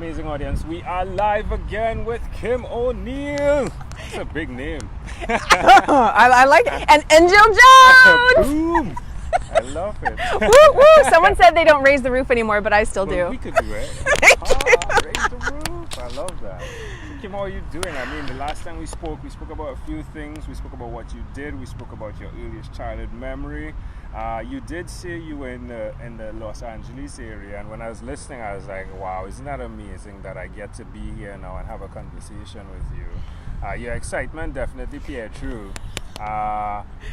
Amazing audience. We are live again with Kim O'Neill. It's a big name. I like it. And Angel Jones! Boom! I love it. Woo, woo. Someone said they don't raise the roof anymore, but I still do. We could do it. Raise the roof. I love that. Kim, how are you doing? I mean, the last time we spoke about a few things. We spoke about what you did. We spoke about your earliest childhood memory. You did say you were in the Los Angeles area, and when I was listening, I was like, wow, isn't that amazing that I get to be here now and have a conversation with you? Your excitement definitely peered through.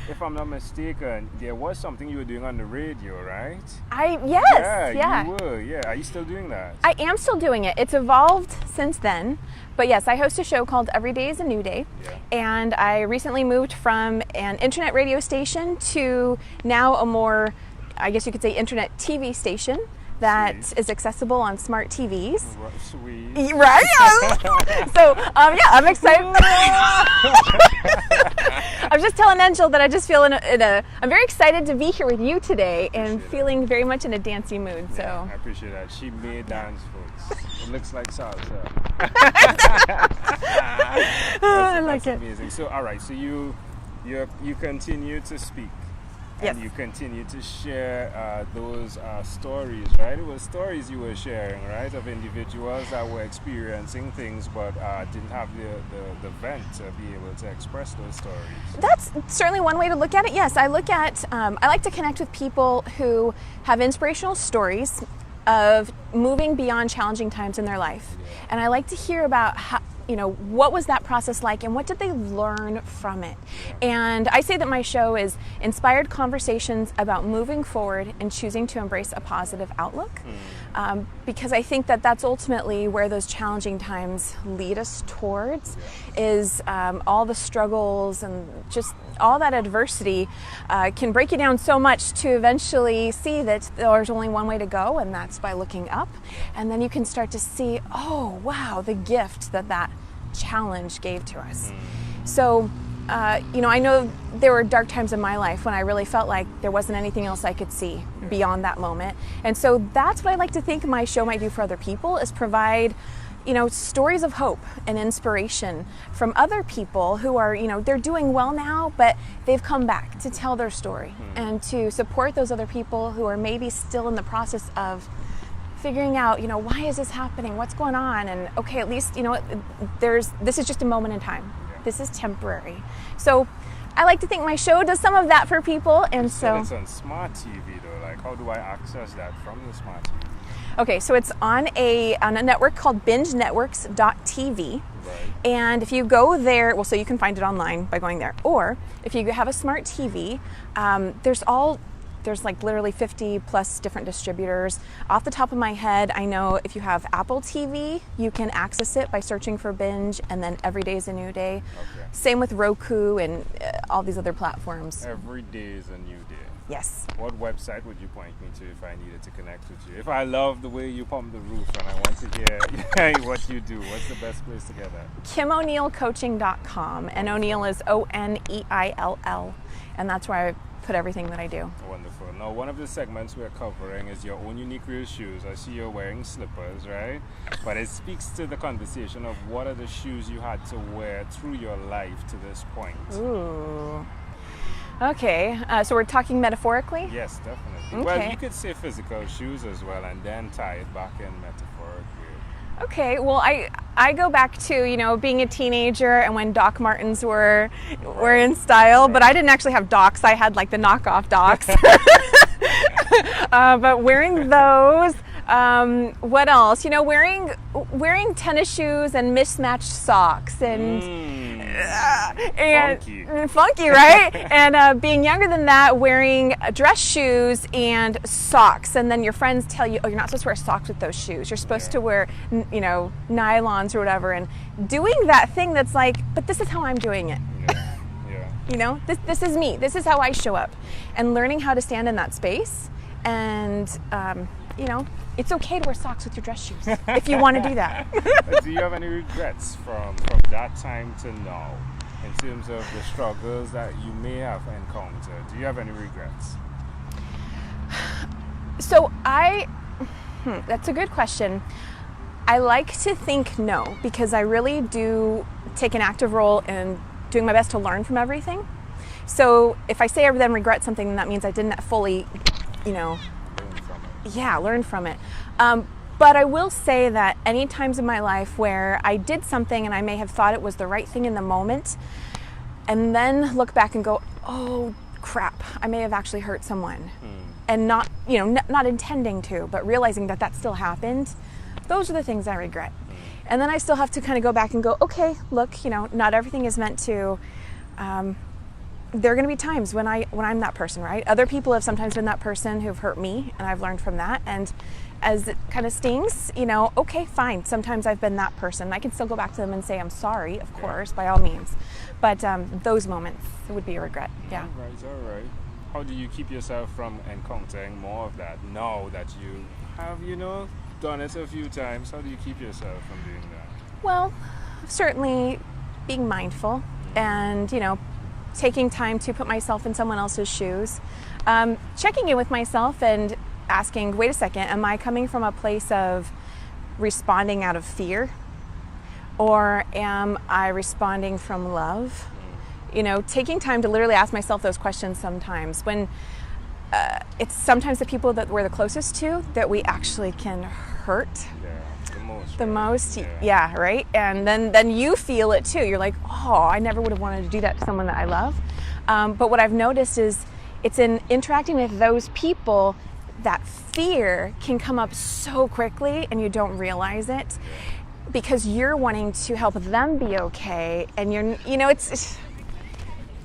If I'm not mistaken, there was something you were doing on the radio, right? Yeah. You were. Yeah. Are you still doing that? I am still doing it. It's evolved since then. But yes, I host a show called Every Day is a New Day. Yeah. And I recently moved from an internet radio station to now a more, I guess you could say, internet TV station that is accessible on smart TVs. Sweet. Right? So, yeah, I'm excited. I was just telling Angel that I just feel I'm very excited to be here with you today and feeling very much in a dancey mood. So I appreciate that. She made dance, folks. It looks like salsa. I like it. Amazing. So, all right. So you continue to speak. Yes. And you continue to share those stories, right? It was stories you were sharing, right, of individuals that were experiencing things but didn't have the vent to be able to express those stories. That's certainly one way to look at it. Yes, I look at, I like to connect with people who have inspirational stories of moving beyond challenging times in their life. Yeah. And I like to hear about how, what was that process like and what did they learn from it? Yeah. And I say that my show is inspired conversations about moving forward and choosing to embrace a positive outlook. Because I think that that's ultimately where those challenging times lead us towards, is all the struggles and just all that adversity can break you down so much to eventually see that there's only one way to go, and that's by looking up. And then you can start to see, oh wow, the gift that challenge gave to us. So I know there were dark times in my life when I really felt like there wasn't anything else I could see beyond that moment. And so that's what I like to think my show might do for other people, is provide stories of hope and inspiration from other people who are, they're doing well now, but they've come back to tell their story and to support those other people who are maybe still in the process of figuring out, why is this happening? What's going on? And okay, at least, this is just a moment in time. This is temporary. So I like to think my show does some of that for people. And so it's on smart TV though. Like, how do I access that from the smart TV? Okay, so it's on a network called bingenetworks.tv. Right. And if you go there, so you can find it online by going there. Or if you have a smart TV, there's like literally 50 plus different distributors. Off the top of my head, I know if you have Apple TV, you can access it by searching for Binge, and then Every Day is a New Day. Okay. Same with Roku and all these other platforms. Every day is a new day. Yes. What website would you point me to if I needed to connect with you? If I love the way you pump the roof and I want to hear what you do, what's the best place to get that? KimO'NeillCoaching.com, and O'Neill is Oneill, and that's where I put everything that I do. Wonderful. Now, one of the segments we're covering is your own unique real shoes. I see you're wearing slippers, right? But it speaks to the conversation of what are the shoes you had to wear through your life to this point. Ooh. Okay, so we're talking metaphorically? Yes, definitely. Okay. Well, you could say physical shoes as well and then tie it back in metaphorically. Okay, well, I go back to, being a teenager and when Doc Martens were in style, but I didn't actually have Docs. I had like the knockoff Docs. But wearing those, what else? Wearing tennis shoes and mismatched socks and funky, right? And being younger than that, wearing dress shoes and socks, and then your friends tell you, oh, you're not supposed to wear socks with those shoes. You're supposed to wear, nylons or whatever, and doing that thing that's like, but this is how I'm doing it. This is me. This is how I show up, and learning how to stand in that space, and it's okay to wear socks with your dress shoes if you want to do that. Do you have any regrets from that time to now in terms of the struggles that you may have encountered? Do you have any regrets? So that's a good question. I like to think no, because I really do take an active role in doing my best to learn from everything. So if I say I then regret something, then that means I didn't fully, learn from it. But I will say that any times in my life where I did something and I may have thought it was the right thing in the moment, and then look back and go, oh crap, I may have actually hurt someone. And not, not intending to, but realizing that that still happened. Those are the things I regret. And then I still have to kind of go back and go, okay, look, not everything is meant to, there are going to be times when I'm that person, right? Other people have sometimes been that person who've hurt me, and I've learned from that. And as it kind of stings, okay, fine. Sometimes I've been that person. I can still go back to them and say I'm sorry, of course, by all means. But those moments would be a regret. Yeah. All right. How do you keep yourself from encountering more of that now that you have, done it a few times? How do you keep yourself from doing that? Well, certainly being mindful and, taking time to put myself in someone else's shoes, checking in with myself and asking, wait a second, am I coming from a place of responding out of fear, or am I responding from love? Taking time to literally ask myself those questions sometimes when it's sometimes the people that we're the closest to that we actually can hurt. The most, yeah, right? And then you feel it too. You're like, oh, I never would have wanted to do that to someone that I love. But what I've noticed is it's in interacting with those people that fear can come up so quickly and you don't realize it because you're wanting to help them be okay. And you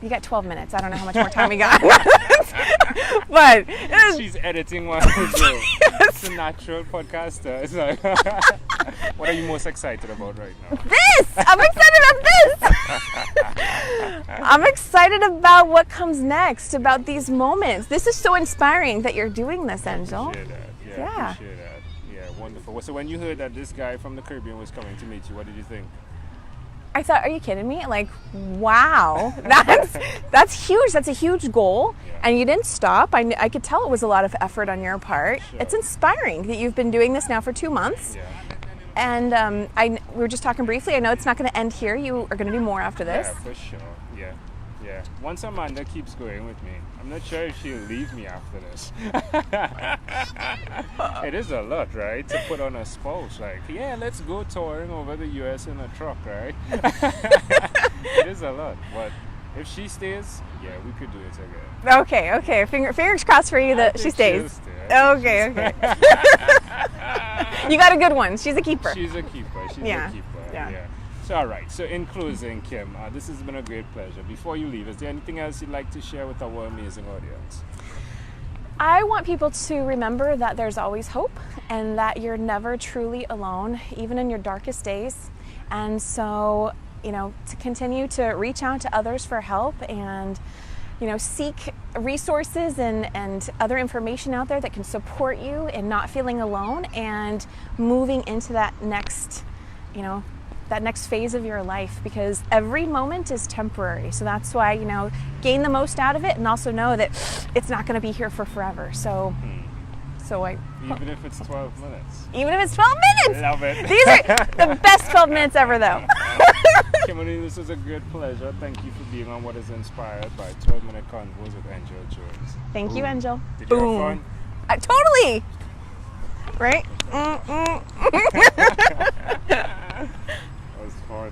got 12 minutes. I don't know how much more time we got. But she's editing one. It's a natural podcaster. It's like, what are you most excited about right now? This! I'm excited about this! I'm excited about what comes next, about these moments. This is so inspiring that you're doing this, Angel. I appreciate that. Yeah. Appreciate that. Yeah, wonderful. So when you heard that this guy from the Caribbean was coming to meet you, what did you think? I thought, are you kidding me? Like, wow, that's huge. That's a huge goal. Yeah. And you didn't stop. I could tell it was a lot of effort on your part. Sure. It's inspiring that you've been doing this now for 2 months. Yeah. And we were just talking briefly. I know it's not going to end here. You are going to do more after this. Yeah, for sure. Yeah. Once Amanda keeps going with me, I'm not sure if she'll leave me after this. It is a lot, right? To put on a spouse. Like, yeah, let's go touring over the U.S. in a truck, right? It is a lot. But if she stays, yeah, we could do it again. Okay. Fingers crossed for you that she stays. Okay. You got a good one. She's a keeper. She's a keeper. Yeah. So, all right. So, in closing, Kim, this has been a great pleasure. Before you leave, is there anything else you'd like to share with our amazing audience? I want people to remember that there's always hope and that you're never truly alone, even in your darkest days. And so, to continue to reach out to others for help and, seek resources and other information out there that can support you in not feeling alone and moving into that next, that next phase of your life, because every moment is temporary. So that's why, gain the most out of it and also know that it's not going to be here for forever. So even if it's 12 minutes. Even if it's 12 minutes! Love it. These are the best 12 minutes ever, though. Kimberly, this was a good pleasure. Thank you for being on What is Inspired by 12-Minute Convos with Angel Jones. Thank you, Angel. Did you have fun? Totally! Right? That was fun.